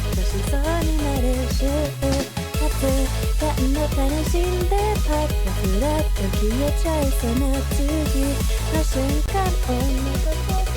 としそうになる週末感の楽しんでパッとフラッと消えちゃいそうな次の瞬間を残そう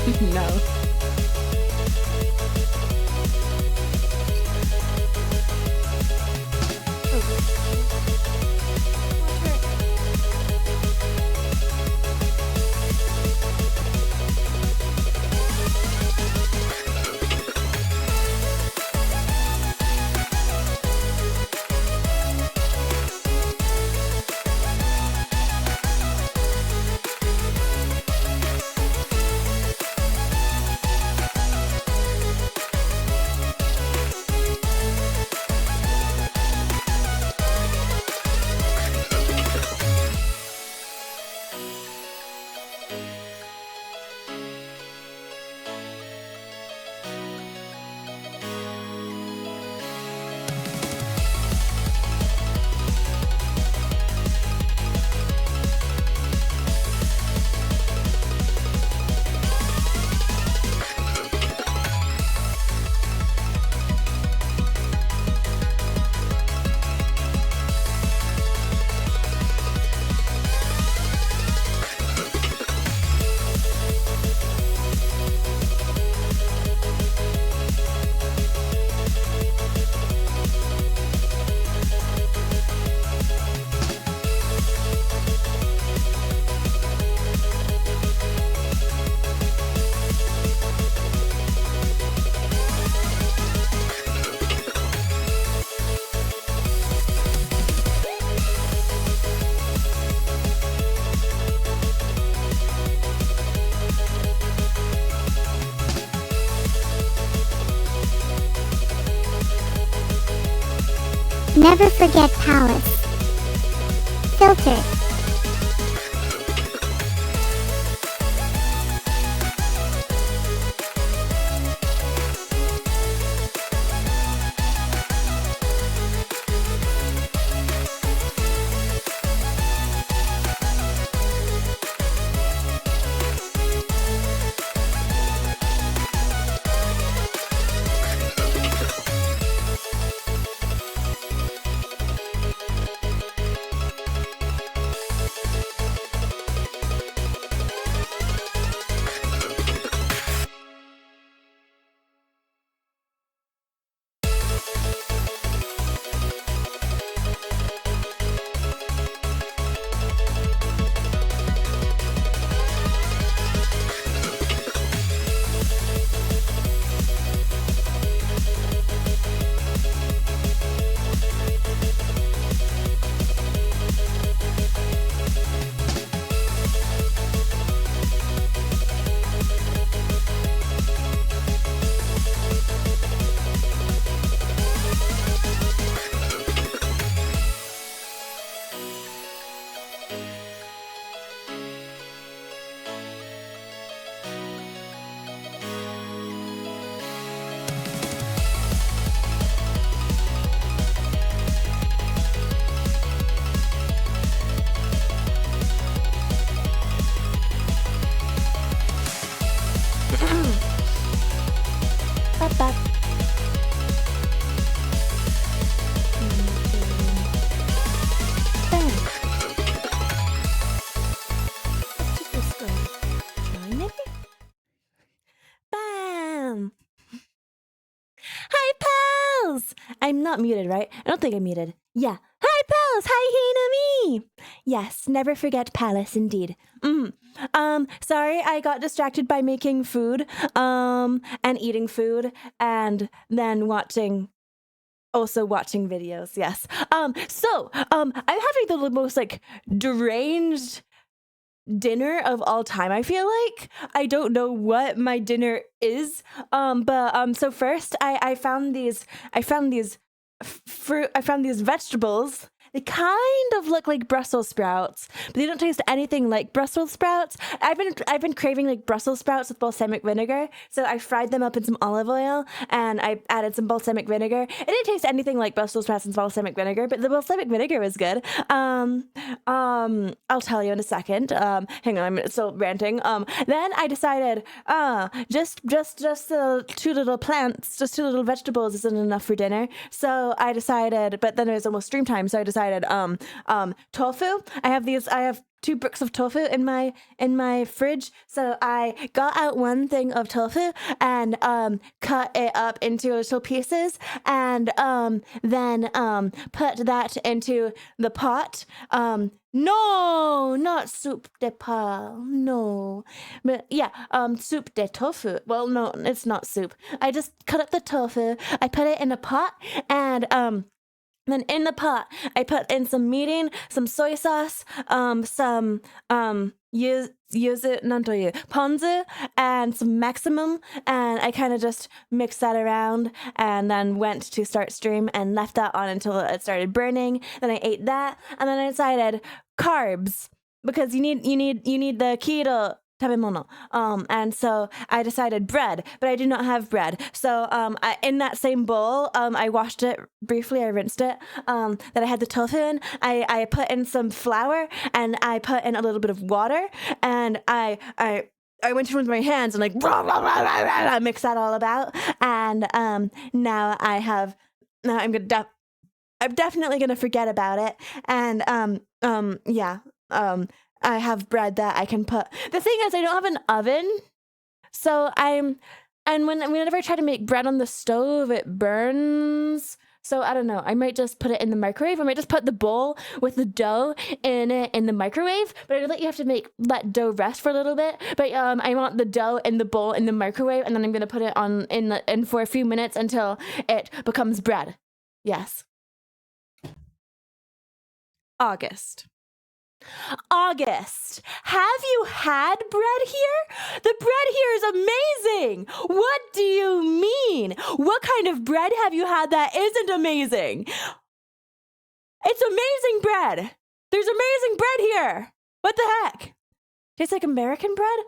No. Never forget Palace. Filter. Bye. Bam. Let's do this one. Try maybe? Bam! Hi, pals! I'm not muted, right? I don't think I'm muted. Yeah. Hi, pals! Hi, Hina me! Yes, never forget Palace, indeed. Sorry, I got distracted by making food, and eating food, and then watching videos, yes. I'm having the most, like, deranged dinner of all time, I feel like. I don't know what my dinner is. So first I found these vegetables. They kind of look like Brussels sprouts, but they don't taste anything like Brussels sprouts. I've been craving like Brussels sprouts with balsamic vinegar, so I fried them up in some olive oil and I added some balsamic vinegar. It didn't taste anything like Brussels sprouts and balsamic vinegar, but the balsamic vinegar was good. I'll tell you in a second. Hang on, I'm still ranting. Then I decided, just two little plants, just two little vegetables isn't enough for dinner. So I decided, but then it was almost stream time, so I decided decided tofu. I have 2 bricks of tofu in my fridge, so I got out one thing of tofu and cut it up into little pieces, and then put that into the pot. No, not soup de pa. No, but yeah, soup de tofu. Well, no, it's not soup. I just cut up the tofu. I put it in a pot, and then in the pot, I put in some mirin, some soy sauce, some ponzu, and some maximum, and I kind of just mixed that around, and then went to start stream and left that on until it started burning. Then I ate that, and then I decided carbs, because you need the keto tabemono. And so I decided bread, but I do not have bread. So in that same bowl, I washed it briefly. I rinsed it. That I had the tofu in. I put in some flour, and I put in a little bit of water, and I went in with my hands and like mix that all about. And now I'm definitely gonna forget about it. And I have bread that I can put. The thing is, I don't have an oven, so whenever I try to make bread on the stove, it burns. So I don't know. I might just put it in the microwave. I might just put the bowl with the dough in it in the microwave. But I know that you have to let dough rest for a little bit. But I want the dough in the bowl in the microwave, and then I'm gonna put it in for a few minutes until it becomes bread. Yes. August, have you had bread here? The bread here is amazing. What do you mean? What kind of bread have you had that isn't amazing? It's amazing bread. There's amazing bread here. What the heck? Tastes like American bread?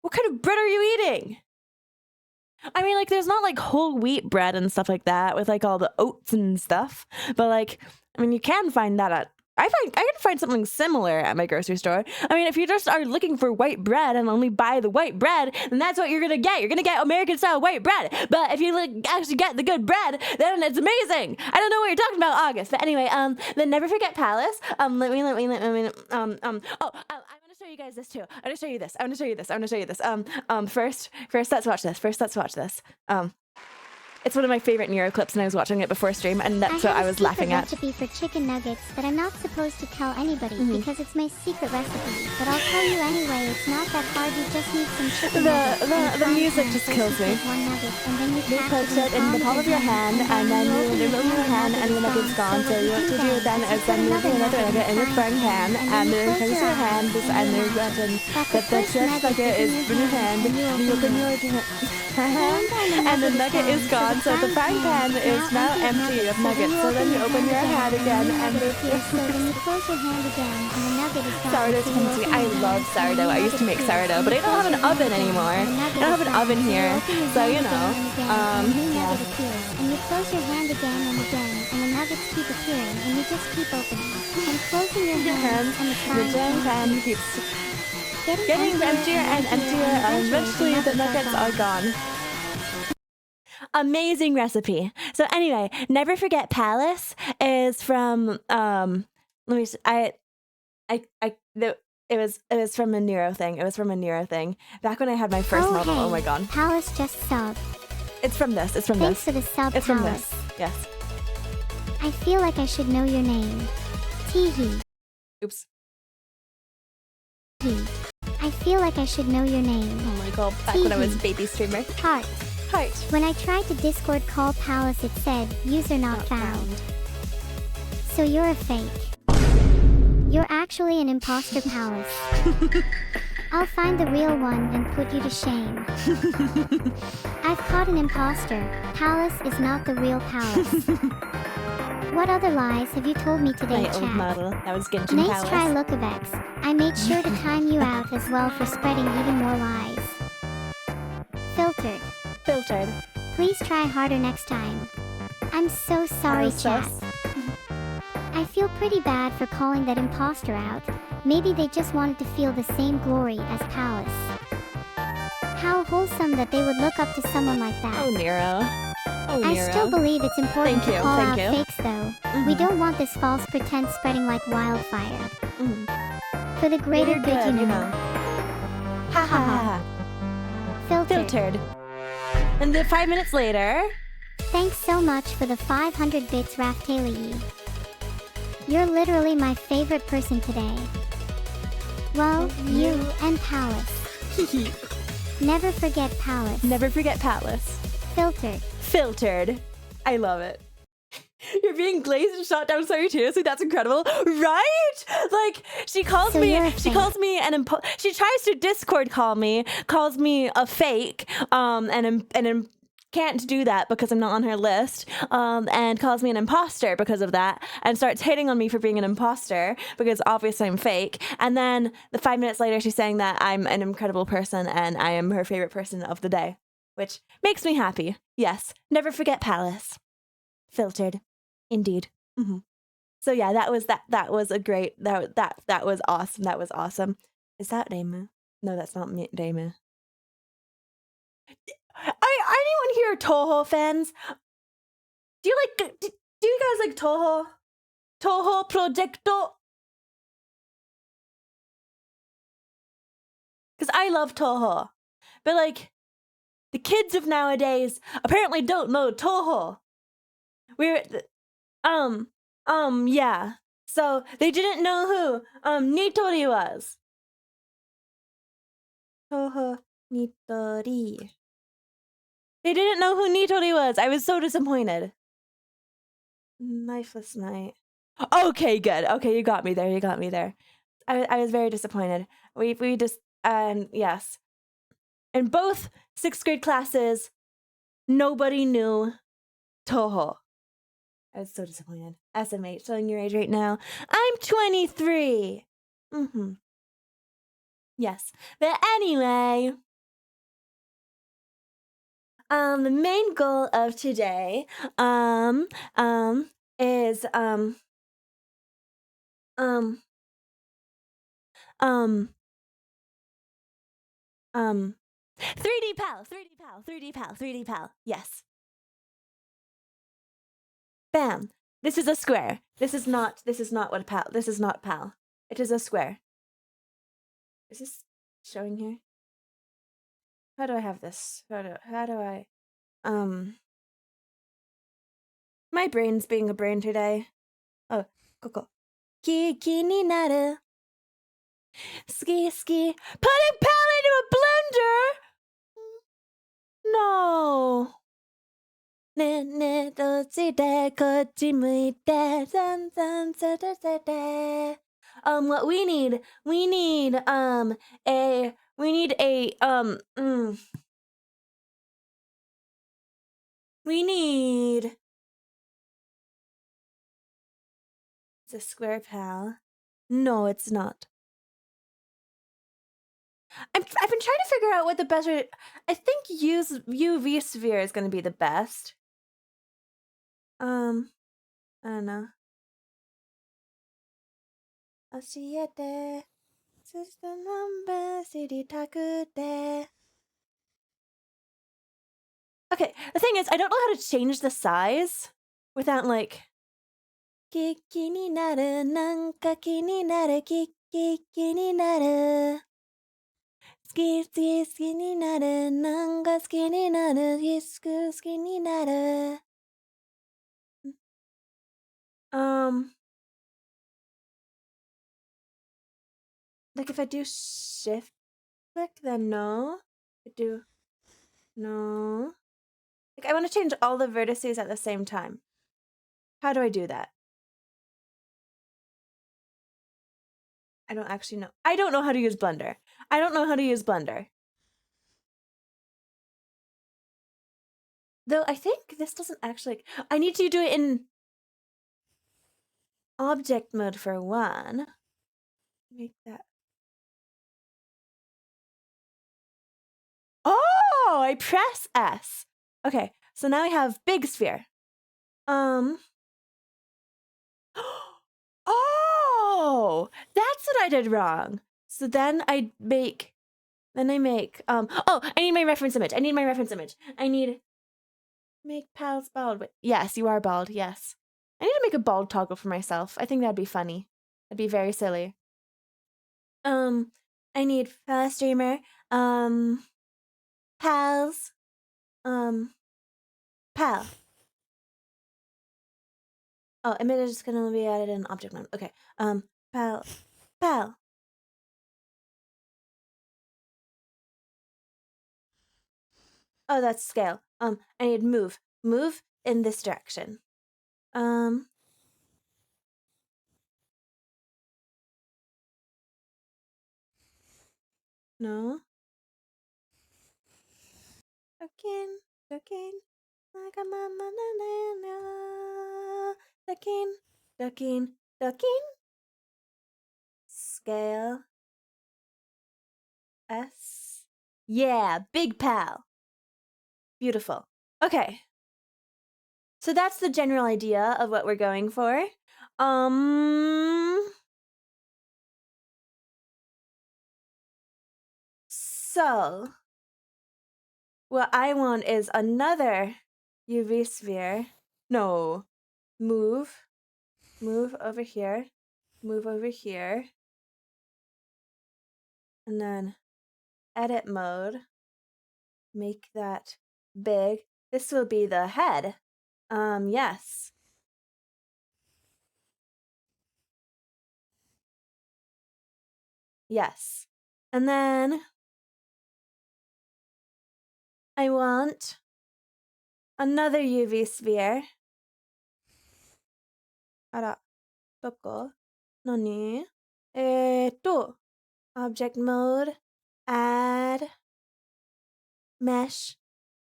What kind of bread are you eating? I mean, like, there's not like whole wheat bread and stuff like that with like all the oats and stuff. But like, I mean, you can find that I can find something similar at my grocery store. I mean, if you just are looking for white bread and only buy the white bread, then that's what you're gonna get. You're gonna get American style white bread. But if you actually get the good bread, then it's amazing. I don't know what you're talking about, August. But anyway, then Never Forget Palace. I'm gonna show you guys this too. I'm gonna show you this. First, let's watch this. It's one of my favorite Nero clips, and I was watching it before stream, and that's what I was laughing at. I have a secret recipe for chicken nuggets that I'm not supposed to tell anybody because it's my secret recipe. But I'll tell you anyway. It's not that hard. You just need some chicken nuggets. The music just kills me. One nugget, and then you put it in the palm of your hand, and then you remove your hand, and the nugget's gone. So what to do then is then you put another nugget in your front hand, and then place your hand, and there's that the first nugget is in your hand. You open your hand, and the nugget is gone. So the frying pan is now empty of nuggets. So then you open your hand again, and so then you close your hand again, and the nugget is gone. Sourdough's coming. I love sourdough. I used to make sourdough, but I don't have an oven anymore. I don't have an oven here, so you know. Yeah. And you close your hand again and again, and the nuggets keep appearing, and you just keep opening and closing your hands, and the frying pan keeps getting emptier and emptier, and eventually the nuggets are gone. Amazing recipe. So anyway, Never Forget Palace is from it was from a Nero thing. It was from a Nero thing. Back when I had my first model. Hey. Oh my god. Palace just sub. It's from this. Thanks for the sub, It's Palace. from this. Yes. I feel like I should know your name. Teehee. Oops. I feel like I should know your name. Oh my god. Back when I was a baby streamer. Heart. Heart. When I tried to Discord call Palace, it said, user not found. So you're a fake. You're actually an imposter, Palace. I'll find the real one and put you to shame. I've caught an imposter. Palace is not the real Palace. What other lies have you told me today, My chat? old model. That was Genshin Nice Palace. try, Lookavex. I made sure to time you out as well for spreading even more lies. Filtered. Please try harder next time. I'm so sorry, chat. I feel pretty bad for calling that imposter out. Maybe they just wanted to feel the same glory as Palace. How wholesome that they would look up to someone like that. Oh, Nero. Oh, I Mira. still believe it's important Thank to you, call thank out you. fakes though. We don't want this false pretense spreading like wildfire. Mhm. For the greater You're good, you know. Ha ha ha. Filtered. Filtered. And then 5 minutes later. Thanks so much for the 500 bits, Raftali. You're literally my favorite person today. Well, you and Palace. Never forget Palace. Never forget Palace. Filtered. Filtered. I love it. You're being glazed and shot down simultaneously. That's incredible, right? Like she calls So me. you're a She fake. calls me an. She tries to Discord call me. Calls me a fake. And can't do that because I'm not on her list. And calls me an imposter because of that. And starts hating on me for being an imposter because obviously I'm fake. And then 5 minutes later, she's saying that I'm an incredible person and I am her favorite person of the day, which makes me happy. Yes, never forget Palace. Filtered, indeed. So yeah, that was a great that was awesome. That was awesome. Is that Demu? No, that's not me, Demu. Anyone here Toho fans? Do you guys like Toho? Toho Projecto? Because I love Toho, but like the kids of nowadays apparently don't know Toho. Yeah. So they didn't know who Nitori was. Toho Nitori. They didn't know who Nitori was. I was so disappointed. Lifeless Night. Okay, good. Okay, you got me there. You got me there. I was very disappointed. We just yes. In both 6th grade classes, nobody knew Toho. I was so disappointed. SMH, showing your age right now. I'm 23. Yes. But anyway, the main goal of today, is, 3D Pal, 3D Pal, 3D Pal, 3D Pal. Yes. Bam. This is a square. This is not what pal. This is not pal. It is a square. Is this showing here? How do I have this? How do I my brain's being a brain today. Oh, Coco. Kiki ni naru. Ski. Putting pal into a blender? No. Ne dochi de kochi muite san de. What we need it's a square pal. No, it's not. I've been trying to figure out what the best way. I think UV sphere is going to be the best. I don't know. Oshiete system number city takute. Okay, the thing is, I don't know how to change the size without like. Kiki ni naru, nanka ki ni naru, kiki ni naru. Ski ni naru, nanka ski ni naru, hisku ski ni naru. Like if I do shift click, then no. I do no. Like I want to change all the vertices at the same time. How do I do that? I don't actually know. I don't know how to use Blender. Though I think this doesn't actually. I need to do it in object mode for one. Make that. Oh, I press S. Okay, so now I have big sphere. Oh, that's what I did wrong. So then I make. Oh, I need my reference image. I need Make pals bald. Wait, yes, you are bald. Yes. I need to make a bald toggle for myself. I think that'd be funny. That'd be very silly. I need fellow streamer. Pals. Pal. Oh, image is gonna be added in object mode. Okay. Pal. Pal. Oh, that's scale. I need move. Move in this direction. No. Ducking, ducking, like a mama, ducking, ducking, ducking. Scale. S. Yeah, big pal. Beautiful. Okay. So that's the general idea of what we're going for. So what I want is another UV sphere. No. Move over here. Move over here. And then edit mode. Make that big. This will be the head. Yes. Yes. And then I want another UV sphere. Ara, doko? Nani? Object mode, add mesh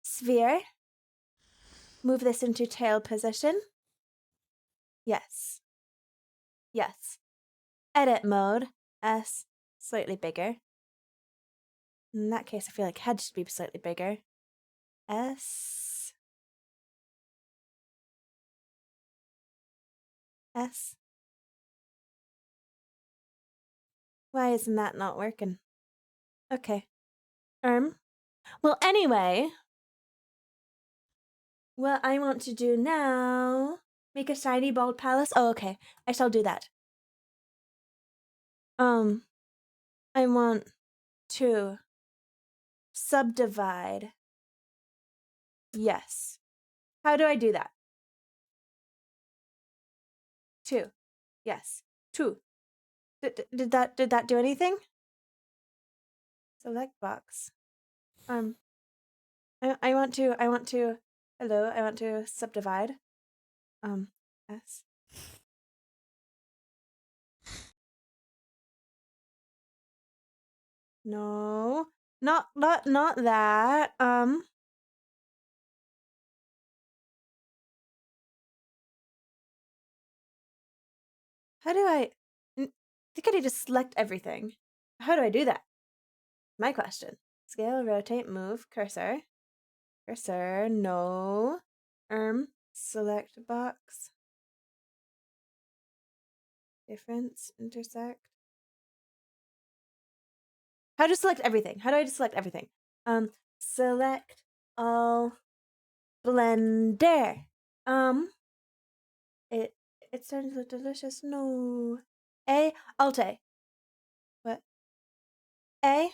sphere. Move this into tail position. Yes. Yes. Edit mode, S, slightly bigger. In that case, I feel like head should be slightly bigger. S. S. Why isn't that not working? Okay. Well, anyway, what I want to do now, make a shiny bald palace. Oh, okay. I shall do that. I want to subdivide. Yes. How do I do that? 2. Yes. 2. Did that do anything? Select box. I want to hello, I want to subdivide. S. No. Not that. How do I think I need to select everything. How do I do that? My question. Scale, rotate, move, cursor. Cursor, no. Select box. Difference, intersect. How to select everything? How do I just select everything? Select all blender. It's starting to look delicious. No. A, Alt A. What? A?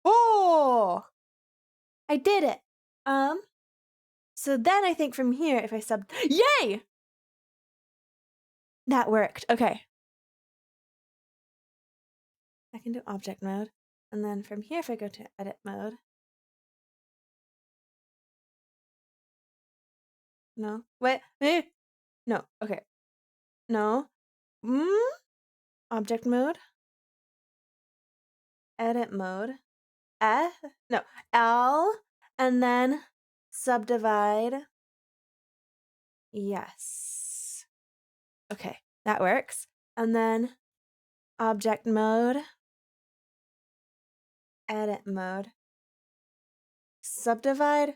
Oh! I did it. So then I think from here, if I yay! That worked. Okay. I can do object mode. And then from here, if I go to edit mode. No. Wait. No. Okay. No. Object mode. Edit mode. No. L. And then subdivide. Yes. Okay. That works. And then object mode. Edit mode. Subdivide.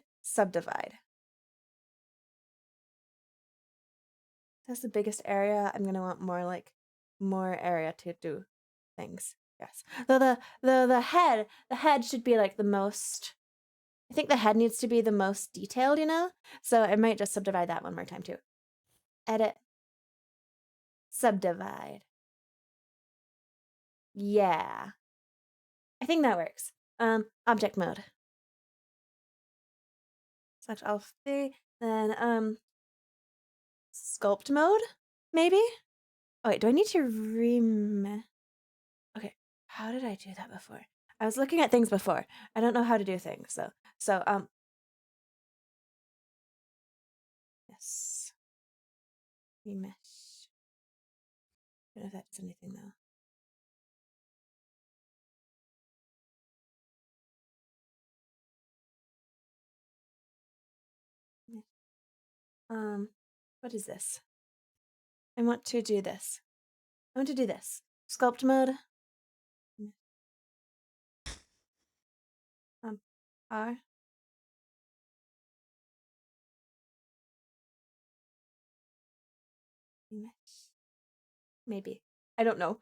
That's the biggest area. I'm gonna want more area to do things. Yes. Though the head should be like the most I think the head needs to be the most detailed, you know? So I might just subdivide that one more time too. Edit. Subdivide. Yeah. I think that works. Object mode. Select all three. Then, sculpt mode, maybe? Oh, wait, do I need to Okay, how did I do that before? I was looking at things before. I don't know how to do things, yes. Remesh. I don't know if that's anything though. What is this? I want to do this. I want to do this. Sculpt mode. R. Maybe. I don't know.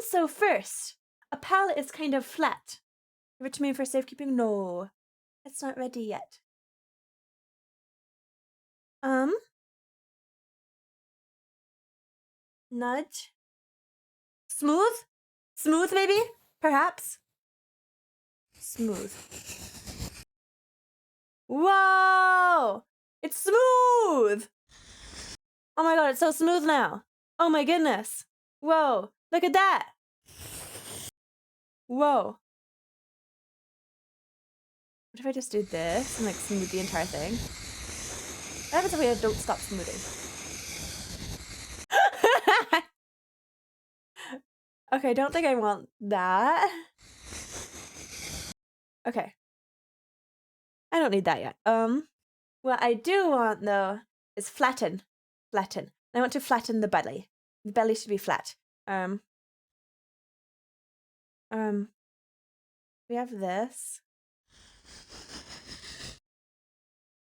So first, a palette is kind of flat. Give it to me for safekeeping? No. It's not ready yet. Nudge. Smooth? Smooth, maybe? Perhaps? Smooth. Whoa! It's smooth! Oh my god, it's so smooth now. Oh my goodness. Whoa, look at that. Whoa. What if I just do this and like smooth the entire thing? What happens if I don't stop smoothing? Okay, I don't think I want that. Okay. I don't need that yet. What I do want though is flatten. Flatten. I want to flatten the belly. The belly should be flat. We have this.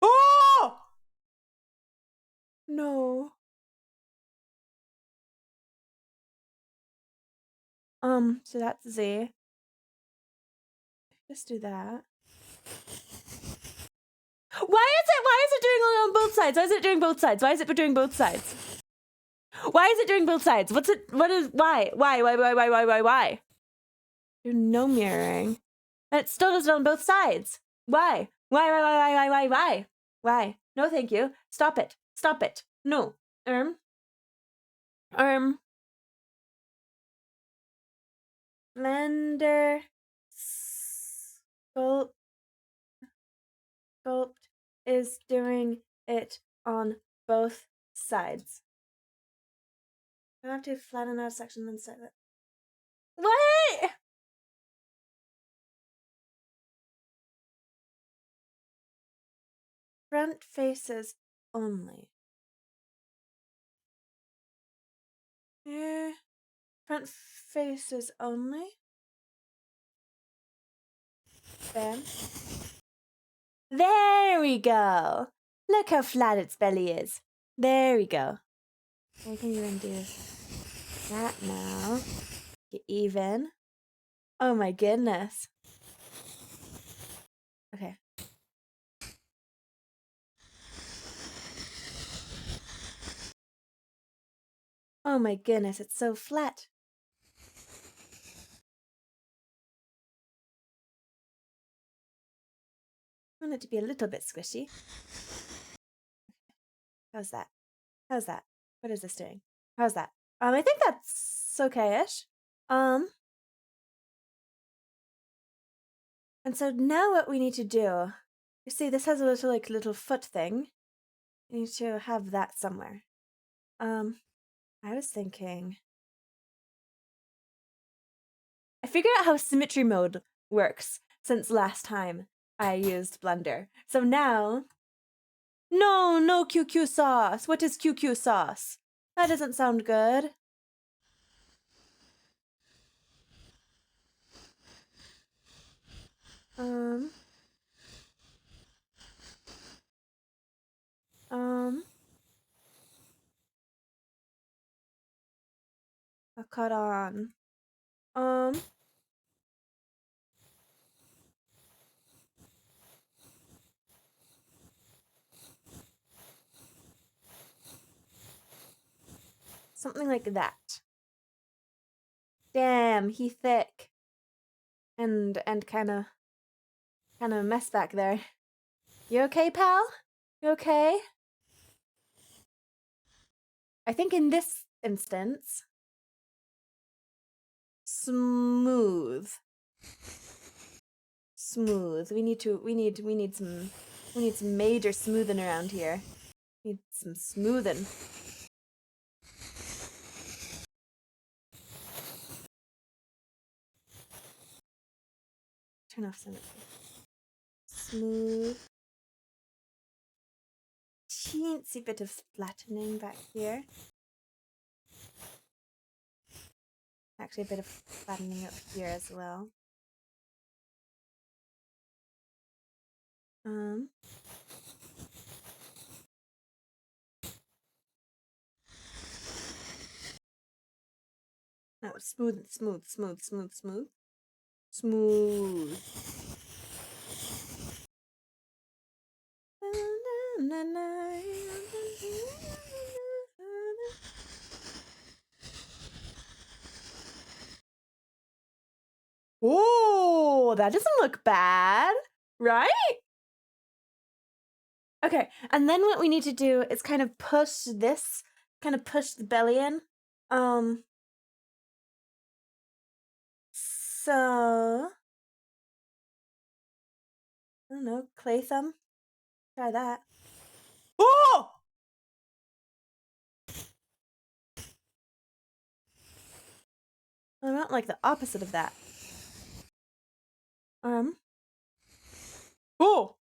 Oh! No. So that's Z. Just do that. Why is it doing it on both sides? Why is it doing both sides? Why is it doing both sides? Why is it doing both sides? Why? There's no mirroring. And it still does it on both sides. Why? Why? No, thank you. Stop it. Stop it. No. Blender sculpt is doing it on both sides. I have to flatten out a section and set it. What? Front faces only. Yeah. Front faces only. Bam. There we go. Look how flat its belly is. There we go. I can even do that now. Get even. Oh my goodness. Okay. Oh my goodness, it's so flat. I want it to be a little bit squishy. How's that? How's that? What is this doing? How's that? I think that's okay-ish. And so now what we need to do, you see this has a little foot thing. We need to have that somewhere. I was thinking, I figured out how symmetry mode works since last time I used Blender. So now, no QQ sauce. What is QQ sauce? That doesn't sound good. A cut on. Something like that. Damn, he thick. And kind of mess back there. You okay, pal? You okay? I think in this instance, smooth. We need some major smoothing around here. We need some smoothing. Turn off symmetry. Smooth. Teensy bit of flattening back here. Actually, a bit of flattening up here as well. No, smooth. Oh, that doesn't look bad, right? Okay, and then what we need to do is kind of push this, kind of push the belly in. So, I don't know, clay thumb. Try that. Oh! I want like the opposite of that. Oh!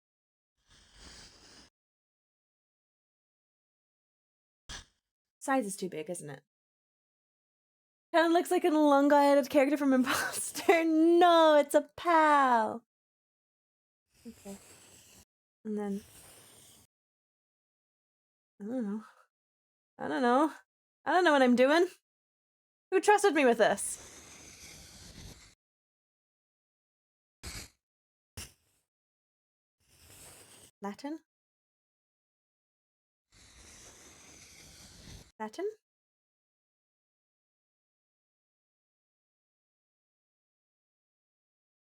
Size is too big, isn't it? Kind of looks like an elongated character from Imposter. No, it's a pal. Okay. And then, I don't know what I'm doing. Who trusted me with this? Latin?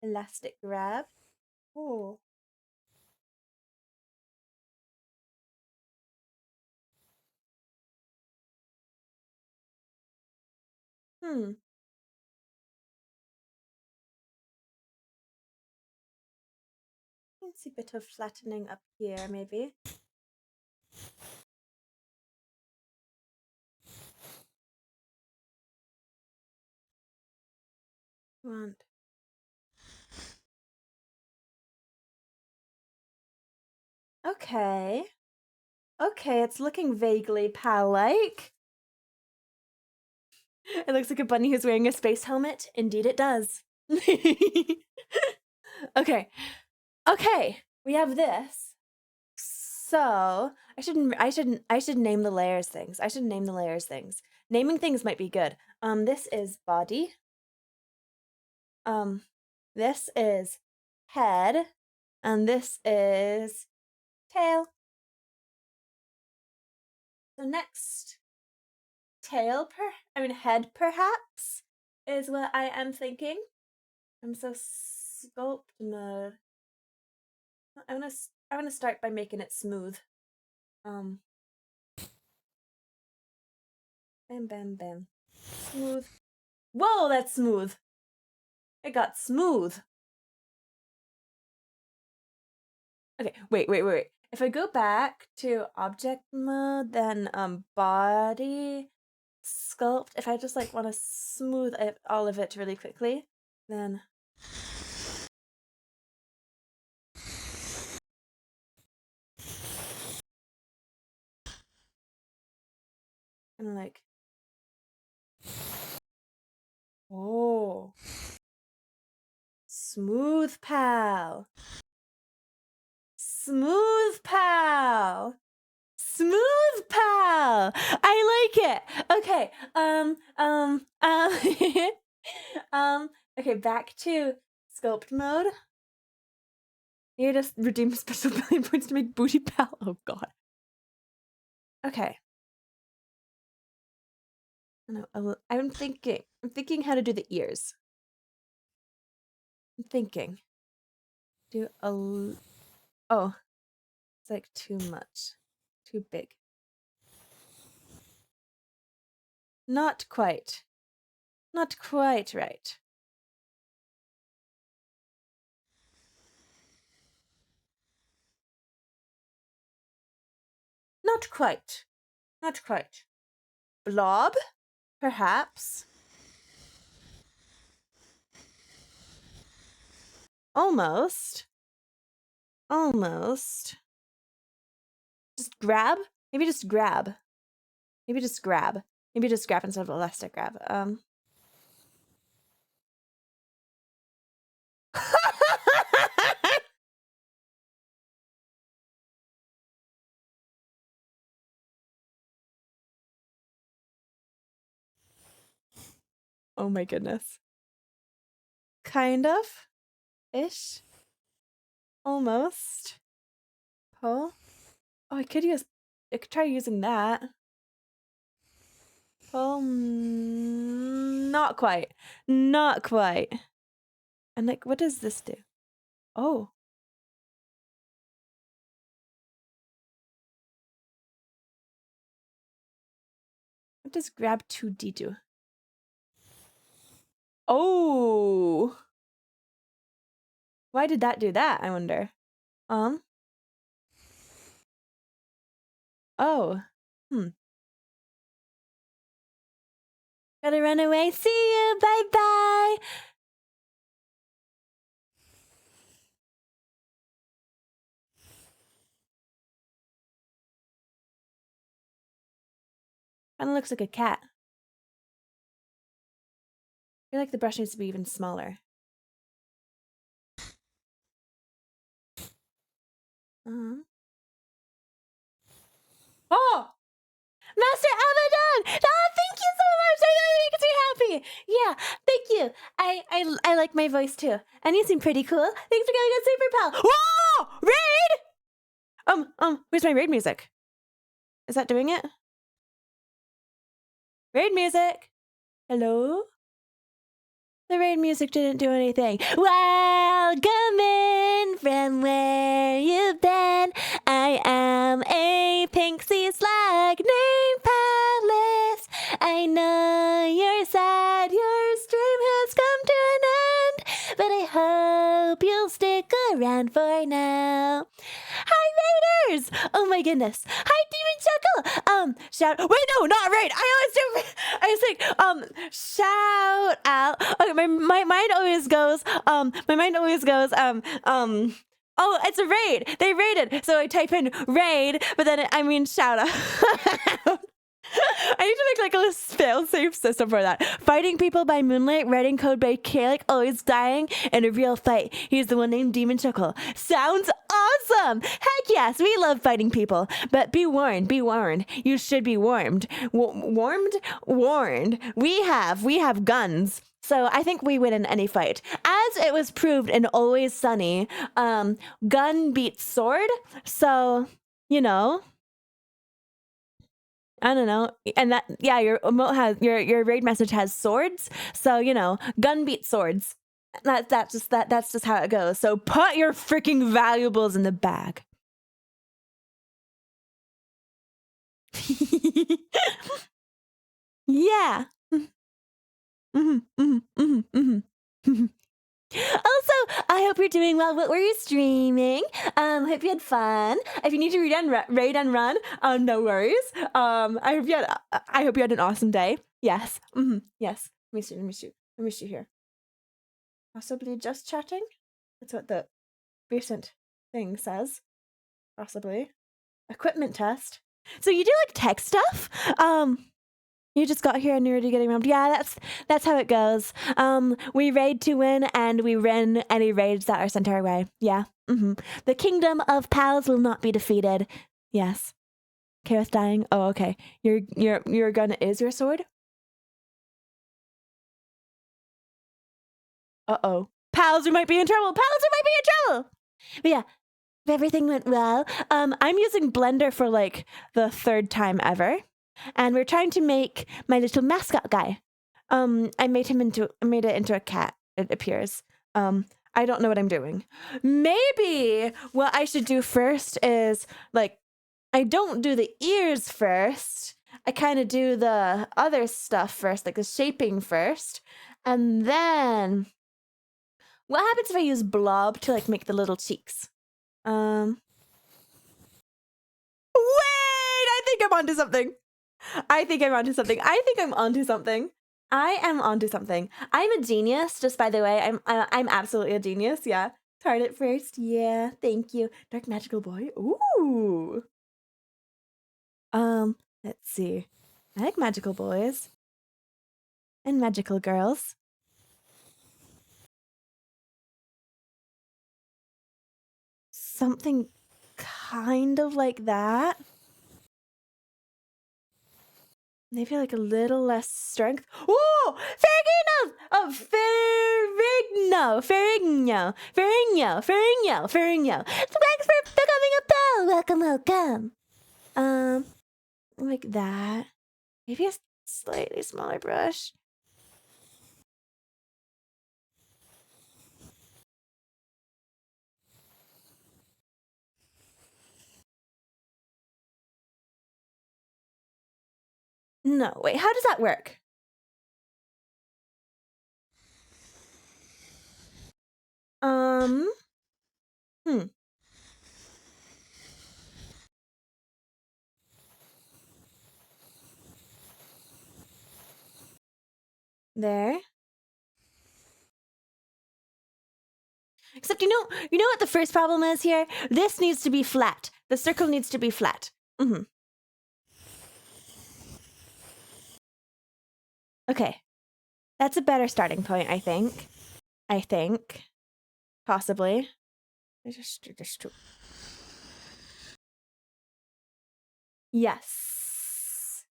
Elastic grab. Oh. Fancy bit of flattening up here, maybe. Want. Okay. Okay, it's looking vaguely pal-like. It looks like a bunny who's wearing a space helmet. Indeed it does. Okay. Okay, we have this. So, I should name the layers things. Naming things might be good. This is body. This is head, and this is tail. So next, head perhaps is what I am thinking. So sculpt mode. I want to start by making it smooth. Bam, bam, bam. Smooth. Whoa, that's smooth. It got smooth. Okay, wait. If I go back to object mode, then body sculpt, if I just like want to smooth all of it really quickly, then kind of like, oh, smooth pal. I like it. Okay. Okay, back to sculpt mode. You just redeem special belly points to make booty pal. Oh god. Okay. I'm thinking how to do the ears. I'm thinking. Oh, it's like too much. Too big. Not quite. Not quite right. Not quite. Not quite. Blob? Perhaps. Almost. Almost. Just grab? Maybe just grab. Maybe just grab. Maybe just grab instead of elastic grab. Oh my goodness. Kind of. Ish. Almost. Pull. Oh, I could try using that. Pull. Not quite. Not quite. And like, what does this do? Oh. What does grab 2D do? Oh. Why did that do that, I wonder? Oh. Gotta run away. See you. Bye-bye. Kinda looks like a cat. I feel like the brush needs to be even smaller. Oh! Master Abaddon! Oh, thank you so much! I know it makes me happy! Yeah, thank you. I like my voice too. And you seem pretty cool. Thanks for getting a super pal. Whoa! Raid! Where's my raid music? Is that doing it? Raid music! Hello? The raid music didn't do anything. Welcome in from where you've been. I am a Pinksy Slug named Palace. I know you're sad, your stream has come to an end, but I hope you'll stick around for now. Hi, Raiders! Oh my goodness. Hi, Demon Chuckle! Shout. Wait, no, not raid. I was like, shout out. Okay, my mind always goes, oh, it's a raid. They raided. So I type in raid, but then I mean shout out. I need to make like a fail-safe system for that. Fighting people by moonlight, writing code by Kalik, always dying in a real fight. He's the one named Demon Chuckle. Sounds awesome! Heck yes, we love fighting people. But be warned, be warned. You should be warned. Warned. We have guns. So I think we win in any fight. As it was proved in Always Sunny, gun beats sword. So, you know, I don't know. And that, yeah, your emote has your raid message has swords. So, you know, gun beats swords. That's just how it goes. So put your freaking valuables in the bag. Yeah. Also, I hope you're doing well. What were you streaming? Hope you had fun. If you need to raid and run, no worries. I hope you had an awesome day. Yes. Yes. Let me see here. Possibly just chatting. That's what the recent thing says. Possibly. Equipment test. So you do like tech stuff? You just got here and you're already getting around. Yeah, that's how it goes. We raid to win, and we win any raids that are sent our way. Yeah. The kingdom of pals will not be defeated. Yes. Kareth dying. Oh, okay. Your gun is your sword? Uh-oh. Pals, we might be in trouble. But yeah, if everything went well. I'm using Blender for like the 3rd time ever. and we're trying to make my little mascot guy. I made it into a cat, it appears. I don't know what I'm doing. Maybe what I should do first is, like, I don't do the ears first. I kind of do the other stuff first, like the shaping first. And then what happens if I use blob to, like, make the little cheeks? Wait, I think I'm onto something. I think I'm onto something. I am onto something. I'm a genius, just by the way. I'm absolutely a genius. Yeah. Tart it first. Yeah. Thank you. Dark magical boy. Ooh. Let's see. I like magical boys and magical girls. Something kind of like that. Maybe like a little less strength. Oh, Ferrigno! Oh, Ferrigno. Thanks for becoming a pal. Welcome. Like that. Maybe a slightly smaller brush. No, wait, how does that work? Hmm. There. Except you know what the first problem is here? This needs to be flat. The circle needs to be flat. Okay. That's a better starting point, I think. Possibly. Yes.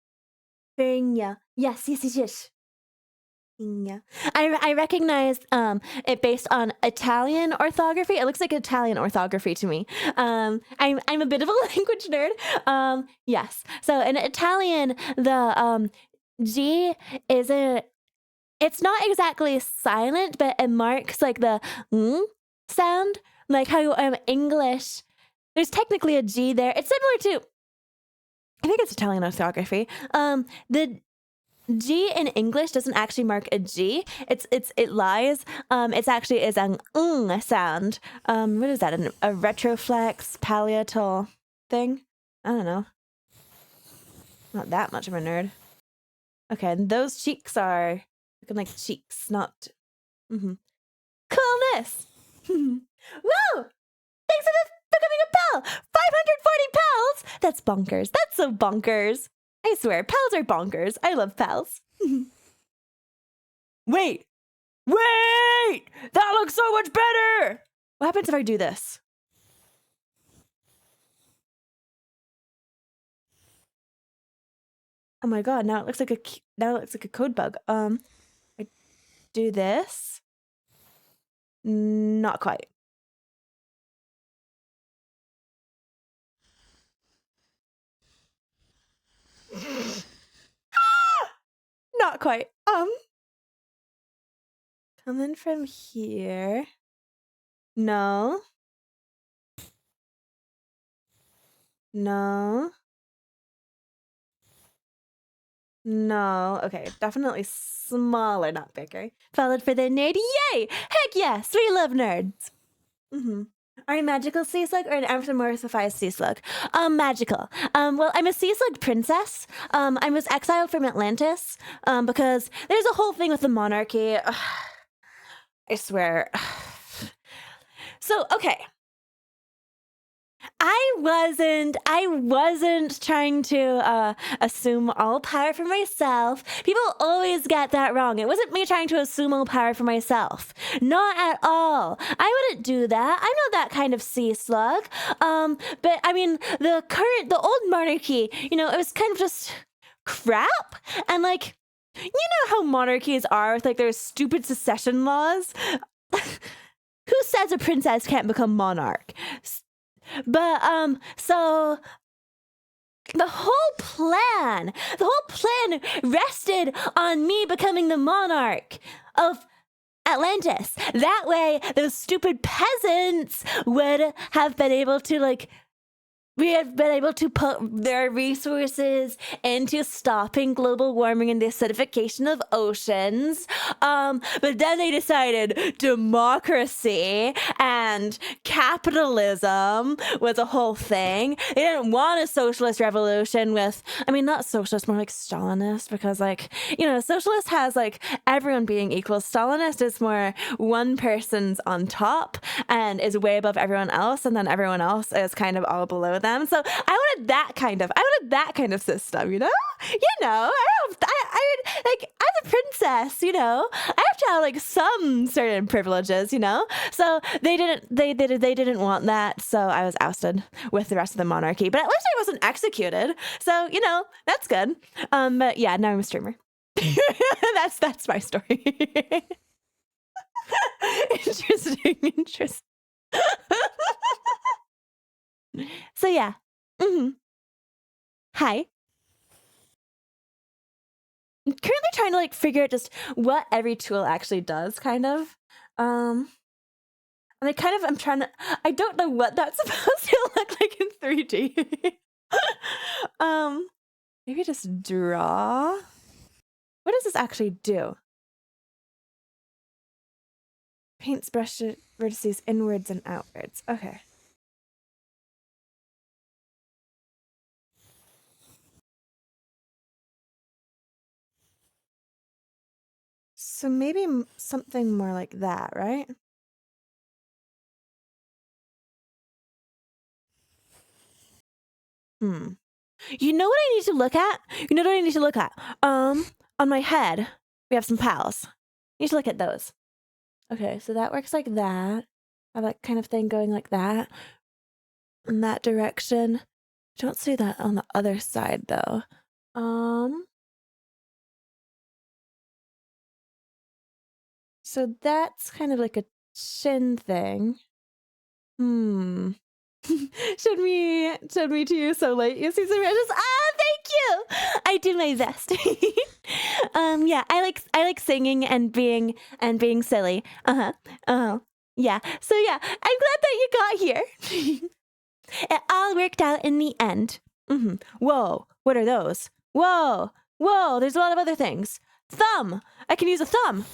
Yes. I recognize it based on Italian orthography. It looks like Italian orthography to me. I'm a bit of a language nerd. Yes. So in Italian, the G it's not exactly silent, but it marks like the sound, like how English. There's technically a G there. It's similar to, I think it's Italian orthography. The G in English doesn't actually mark a G. It lies. It's actually is an sound. What is that? A retroflex palatal thing? I don't know. Not that much of a nerd. Okay, and those cheeks are looking like cheeks, not. Coolness. Whoa! Thanks for becoming a pal. 540 pals. That's bonkers. That's so bonkers. I swear, pals are bonkers. I love pals. Wait! That looks so much better! What happens if I do this? Oh my god, now it looks like a code bug. I do this. Not quite. Not quite. Coming from here. No. Okay, definitely smaller, not bigger. Followed for the nerd. Yay! Heck yes, we love nerds. Are you magical sea slug or an anthropomorphized sea slug? Magical. Well, I'm a sea slug princess. I was exiled from Atlantis because there's a whole thing with the monarchy. I swear. So, okay. I wasn't trying to assume all power for myself. People always get that wrong. It wasn't me trying to assume all power for myself. Not at all. I wouldn't do that. I'm not that kind of sea slug. But I mean, the old monarchy, it was kind of just crap. And like, you know how monarchies are with like their stupid succession laws? Who says a princess can't become monarch? But so the whole plan rested on me becoming the monarch of Atlantis. That way, those stupid peasants would have been able to, like, we have been able to put their resources into stopping global warming and the acidification of oceans. But then they decided democracy and capitalism was a whole thing. They didn't want a socialist revolution with, I mean, not socialist, more like Stalinist, because, like, you know, socialist has, like, everyone being equal. Stalinist is more one person's on top and is way above everyone else, and then everyone else is kind of all below them. So I wanted that kind of system, you know? I like, as a princess, you know, I have to have, like, some certain privileges, you know? So they didn't want that, so I was ousted with the rest of the monarchy. But at least I wasn't executed. So, you know, that's good. But yeah, now I'm a streamer. That's my story. Interesting. So yeah. Hi. I'm currently trying to, like, figure out just what every tool actually does, kind of. And I don't know what that's supposed to look like in 3D. Maybe just draw. What does this actually do? Paints brush vertices inwards and outwards. Okay. So maybe something more like that, right? You know what I need to look at? On my head, we have some pals. You need to look at those. Okay, so that works like that. I have that kind of thing going like that. In that direction. Don't see that on the other side, though. So that's kind of like a chin thing. Showed me to you so late. You see some just thank you. I do my best. Yeah, I like singing and being silly. Yeah. So yeah, I'm glad that you got here. It all worked out in the end. Whoa, what are those? Whoa, there's a lot of other things. Thumb. I can use a thumb.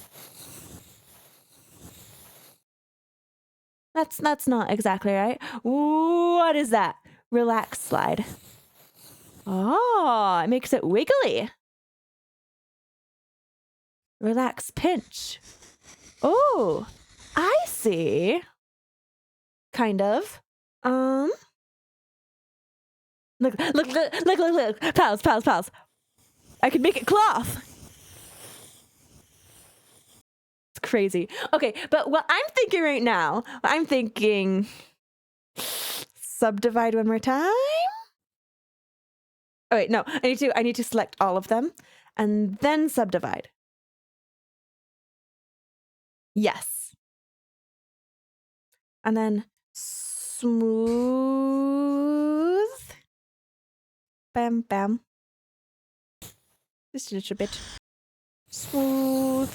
That's not exactly right. What is that? Relax slide. Oh, it makes it wiggly. Relax pinch. Oh, I see. Kind of. Look. Pals. I can make it cloth. It's crazy. Okay, but what I'm thinking right now, subdivide one more time. Oh wait, no, I need to select all of them and then subdivide. Yes. And then smooth. Bam, bam. Just a little bit. Smooth.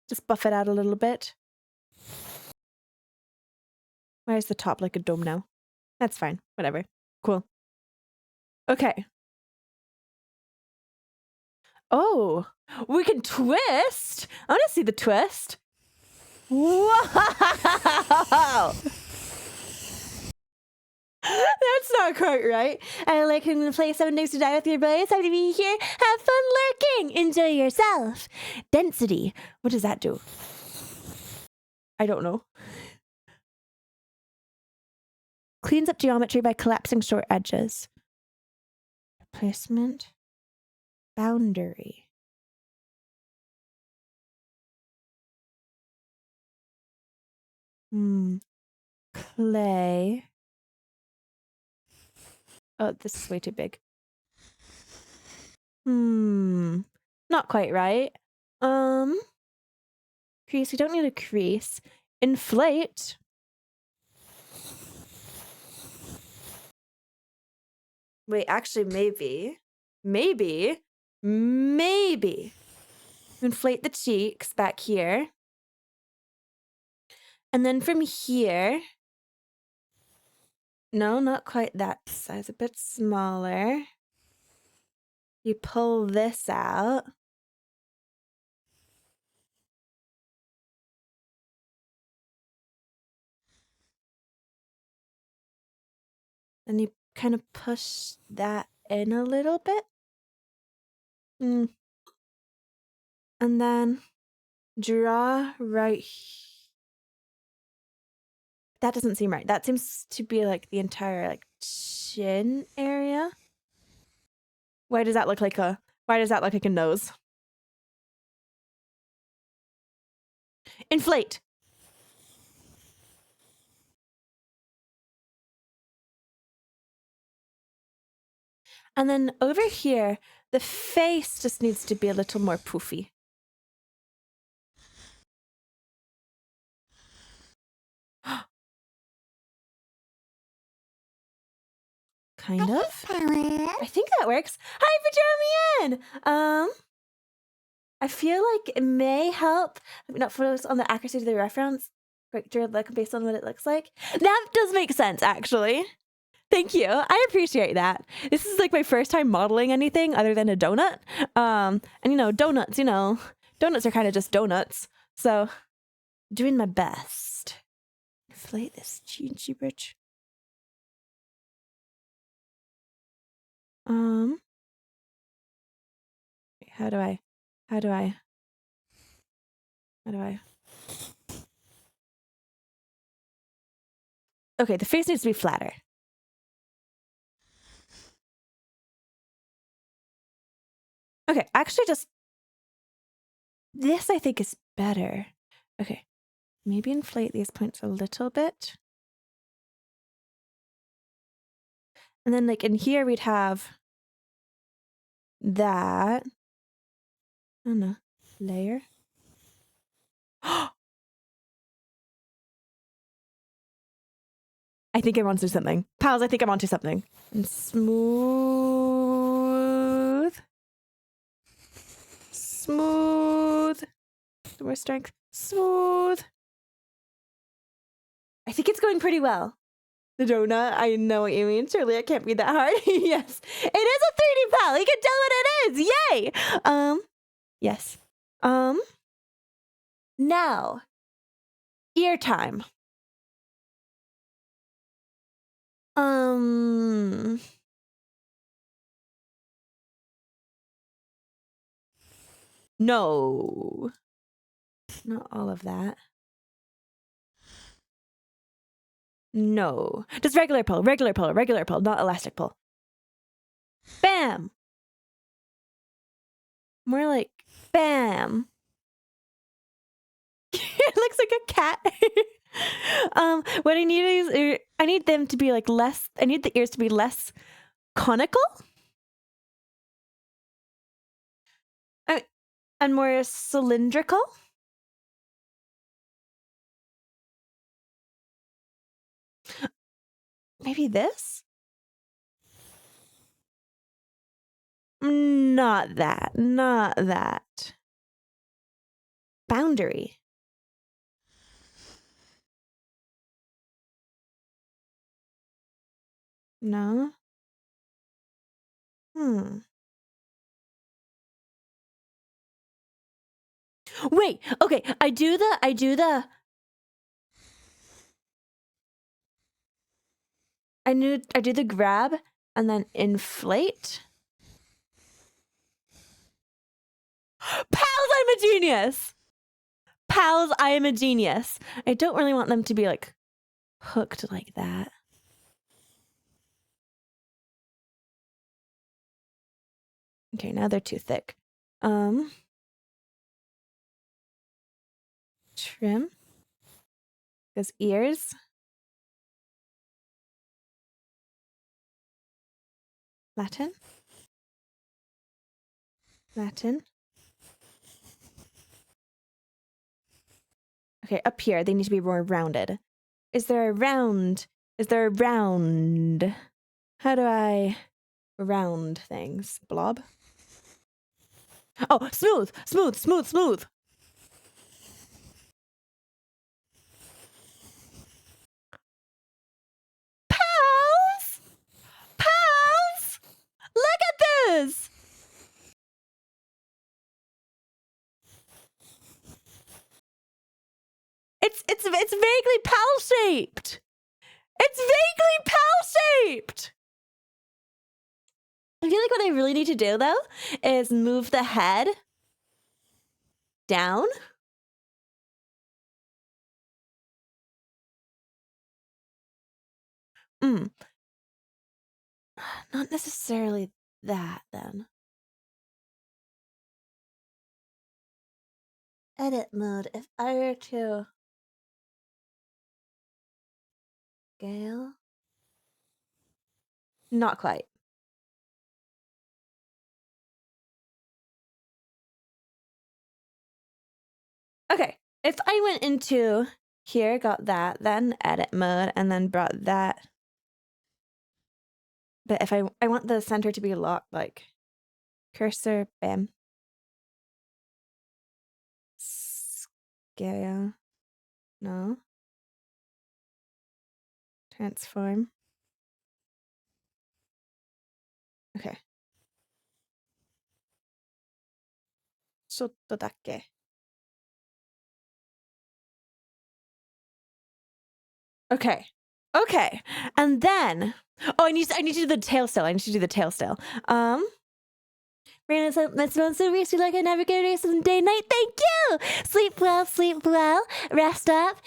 Just buff it out a little bit. Why is the top like a dome now? That's fine. Whatever. Cool. Okay. Oh, we can twist. I want to see the twist. Wow. That's not quite right. I like him to play 7 Days to Die with your boys. Time to be here. Have fun lurking. Enjoy yourself. Density. What does that do? I don't know. Cleans up geometry by collapsing short edges. Placement. Boundary. Clay. Oh, this is way too big. Not quite right. Crease. We don't need a crease. Inflate. Wait, actually, maybe. Inflate the cheeks back here. And then from here, no, not quite that size, a bit smaller. You pull this out. And you kind of push that in a little bit. And then draw right. That doesn't seem right. That seems to be like the entire like chin area. Why does that look like a nose? Inflate. And then over here, the face just needs to be a little more poofy. Kind of. I think that works. Hi, for drawing me in. I feel like it may help not focus on the accuracy of the reference, like based on what it looks like. That does make sense, actually. Thank you. I appreciate that. This is like my first time modeling anything other than a donut. And donuts, donuts are kind of just donuts. So, doing my best. Inflate this cheesy bitch. How do I? Okay, the face needs to be flatter. Okay, actually just this I think is better. Okay, maybe inflate these points a little bit. And then like in here we'd have that. I don't know, layer. I think I'm onto something. Pals, I think I'm onto something. And smooth. More strength. Smooth. I think it's going pretty well. The donut, I know what you mean. Surely it can't be that hard. Yes. It is a 3D pal. You can tell what it is. Yay. Yes. Now. Ear time. No. Not all of that. No. Just regular pull, not elastic pull. Bam. More like bam. It looks like a cat. What I need is I need them to be like less. I need the ears to be less conical and more cylindrical. Maybe this? Not that. Boundary. No. Wait, okay. I do the grab and then inflate. Pals, I'm a genius. Pals, I am a genius. I don't really want them to be like hooked like that. Okay, now they're too thick. Trim. Those ears. Latin. Okay, up here, they need to be more rounded. Is there a round? How do I... round things. Blob. Oh, smooth, smooth, smooth, smooth. Pals! Pals! Look at this! It's vaguely pal-shaped. It's vaguely pal-shaped. I feel like what I really need to do though is move the head down. Not necessarily that then. Edit mode. If I were to scale, not quite. Okay, if I went into here, got that, then edit mode, and then brought that. But if I want the center to be locked, like cursor, bam. Scale. No. Transform. Okay. ちょっとだけ. Okay. Okay. And then, oh, I need to do the tail still. I need to do the tail still. Brandon said, let's run so race like I never get a race on day night. Thank you. Sleep well, rest up,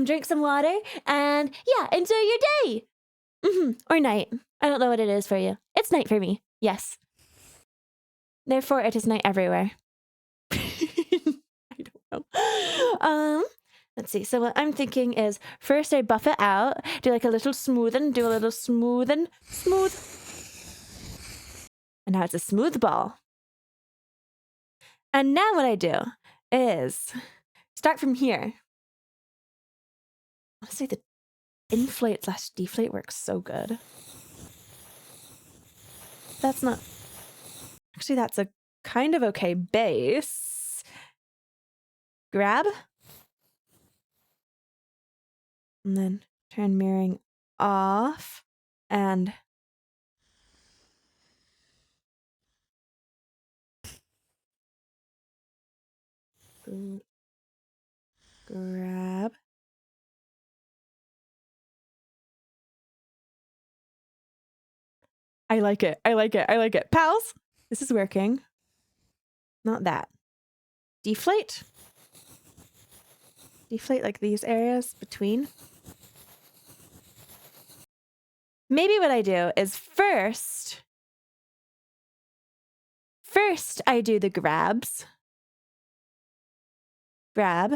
drink some water, and yeah, enjoy your day. Or night. I don't know what it is for you. It's night for me. Yes. Therefore, it is night everywhere. I don't know. Let's see. So what I'm thinking is first I buff it out, do like a little smoothing, smooth. And now it's a smooth ball. And now what I do is start from here. Honestly, the inflate/deflate works so good. That's not... Actually, that's a kind of okay base. Grab. And then turn mirroring off. And... grab. I like it. I like it. I like it. Pals, this is working. Not that. Deflate. Deflate like these areas between. Maybe what I do is first I do the grabs. Grab.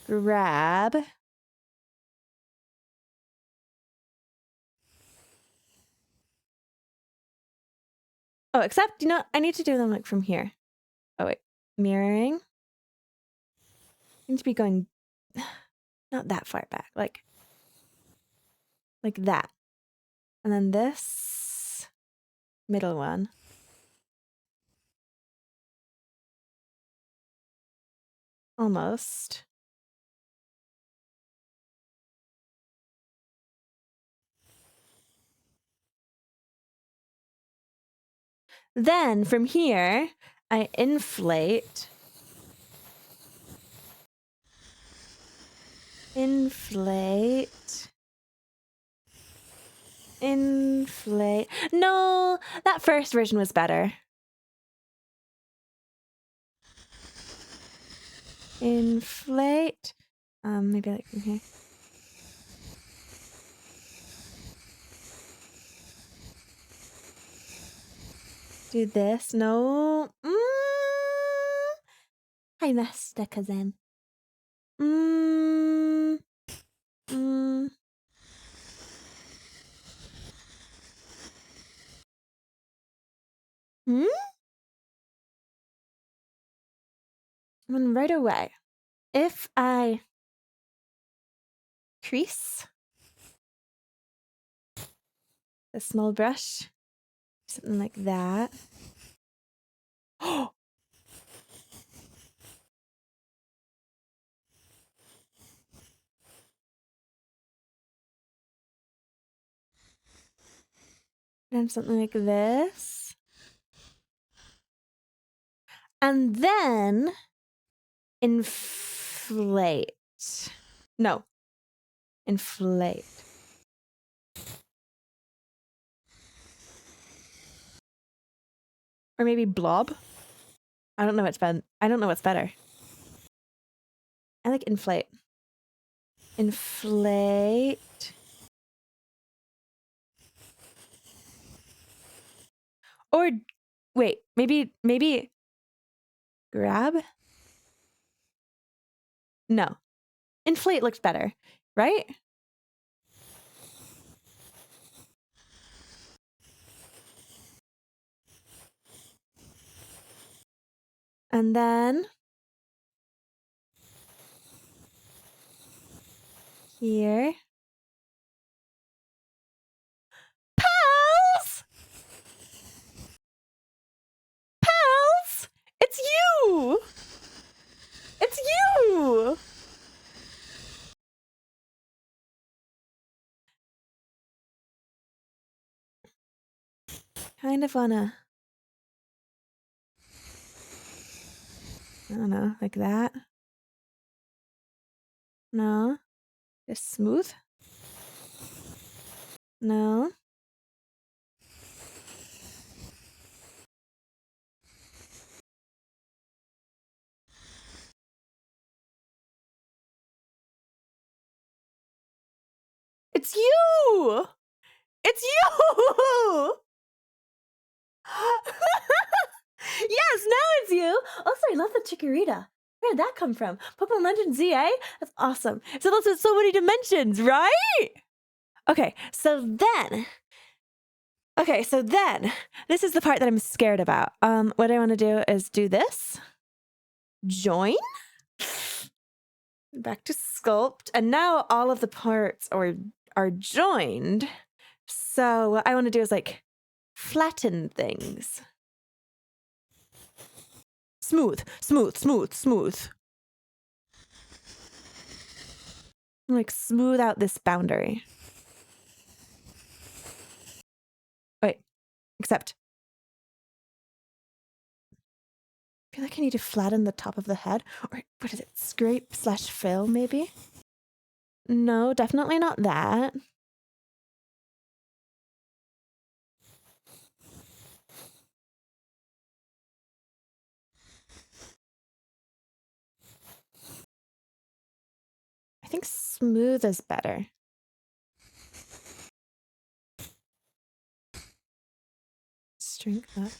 Grab. Oh, except, you know, I need to do them like from here. Oh, wait. Mirroring. I need to be going not that far back, like that. And then this middle one. Almost. Then from here, I inflate. Inflate. No, that first version was better. Inflate. Maybe like from here. Do this. No. Hi, Master Cousin. And right away, if I crease. A small brush. Something like that. Oh! And something like this. And then inflate. No. Inflate. Or maybe blob. I don't know what's better. I don't know what's better. I like inflate. Inflate. Or wait, maybe grab? No. Inflate looks better, right? And then here. Pals! Pals! It's you! It's you! Kind of wanna, I don't know, like that. No. Just smooth. No. It's you! It's you! Yes, now it's you. Also, I love the Chikorita. Where did that come from? Pokemon Legends Z, eh? That's awesome. So that's with so many dimensions, right? Okay, so then this is the part that I'm scared about. What I want to do is do this. Join. Back to sculpt. And now all of the parts are joined. So what I want to do is like flatten things. Smooth, smooth, smooth, smooth. Like smooth out this boundary. Wait, except I feel like I need to flatten the top of the head. Or what is it? Scrape slash fill, maybe? No, definitely not that. I think smooth is better. Strength up.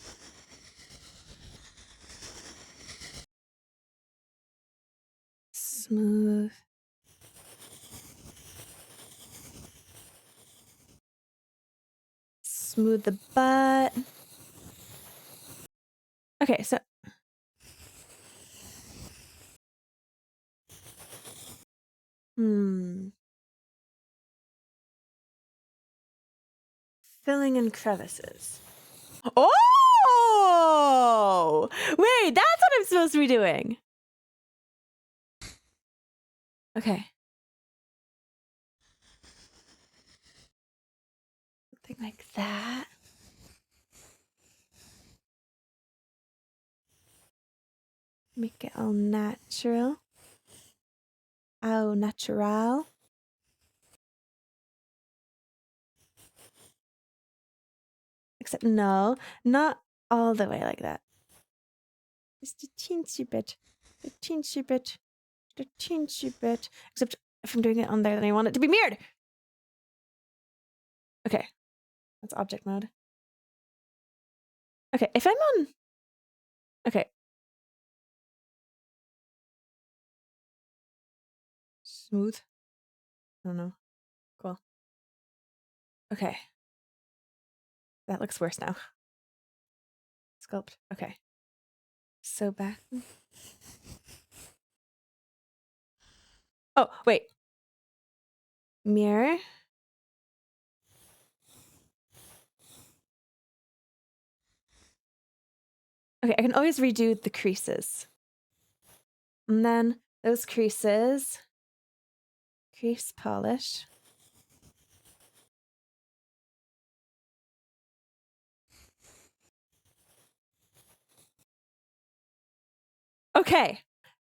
Smooth. Smooth the butt. Okay, so filling in crevices. Oh! Wait, that's what I'm supposed to be doing. Okay. Something like that. Make it all natural. Au natural. Except no, not all the way like that. Just a teensy bit. A teensy bit. A teensy bit. Except if I'm doing it on there, then I want it to be mirrored. Okay. That's object mode. Okay, if I'm on... Okay. Smooth. I don't know. Cool. Okay. That looks worse now. Sculpt. Okay. So back. Oh, wait. Mirror. Okay, I can always redo the creases. And then those creases, crease polish. Okay.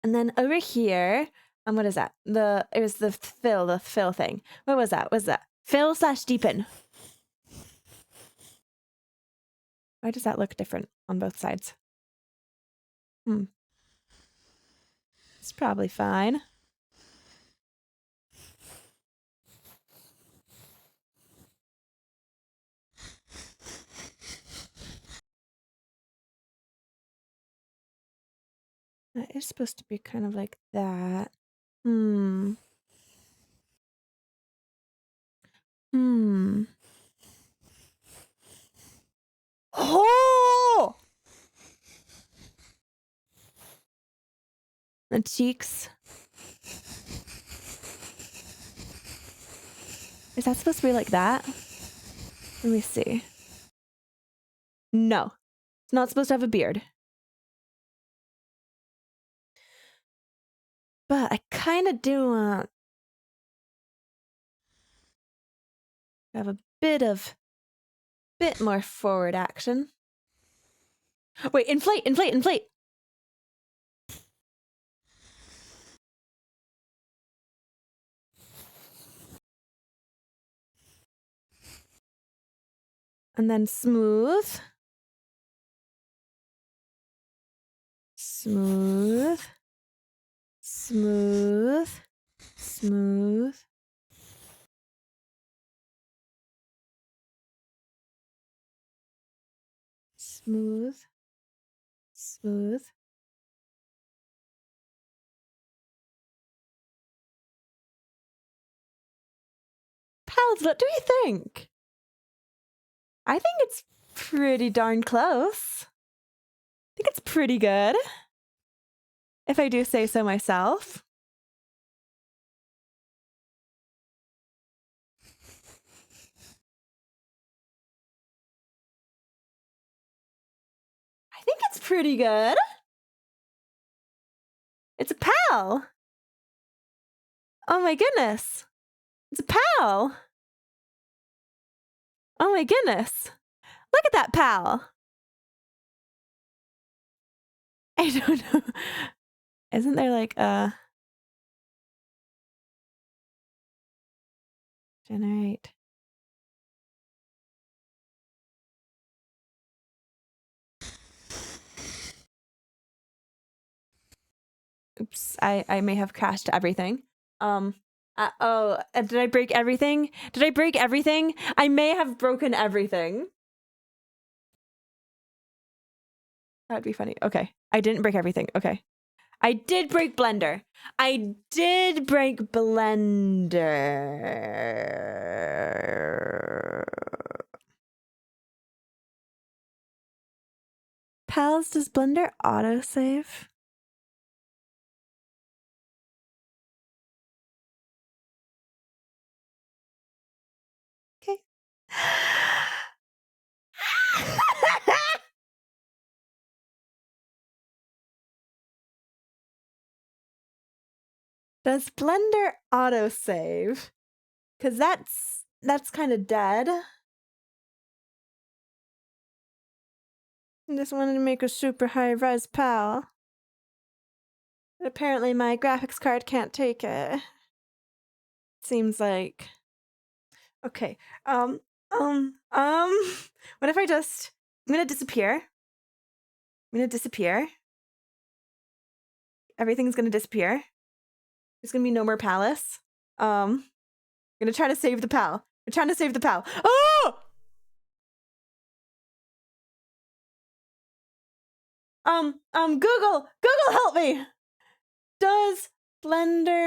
And then over here, what is that? It was the fill thing. What was that? What was that? Fill / deepen. Why does that look different on both sides? It's probably fine. That is supposed to be kind of like that. Oh! The cheeks. Is that supposed to be like that? Let me see. No. It's not supposed to have a beard. But I kind of do want to have a bit more forward action. Wait, inflate. And then smooth. Smooth. Smooth. Smooth. Smooth. Smooth. Pals, what do you think? I think it's pretty darn close. I think it's pretty good, if I do say so myself. I think it's pretty good. It's a pal. Oh my goodness. It's a pal. Oh my goodness. Look at that pal. I don't know. Isn't there like a generate? Oops, I may have crashed everything. Did I break everything? Did I break everything? I may have broken everything. That'd be funny. Okay. I didn't break everything. Okay. I did break Blender. I did break Blender. Pals, does Blender autosave? Okay. Does Blender autosave? Because that's kind of dead. I just wanted to make a super high res PAL. But apparently my graphics card can't take it. Seems like. Okay. What if I just I'm gonna disappear. Everything's gonna disappear. There's gonna be no more palace. I'm gonna try to save the pal. I'm trying to save the pal. Oh! Google help me. Does Blender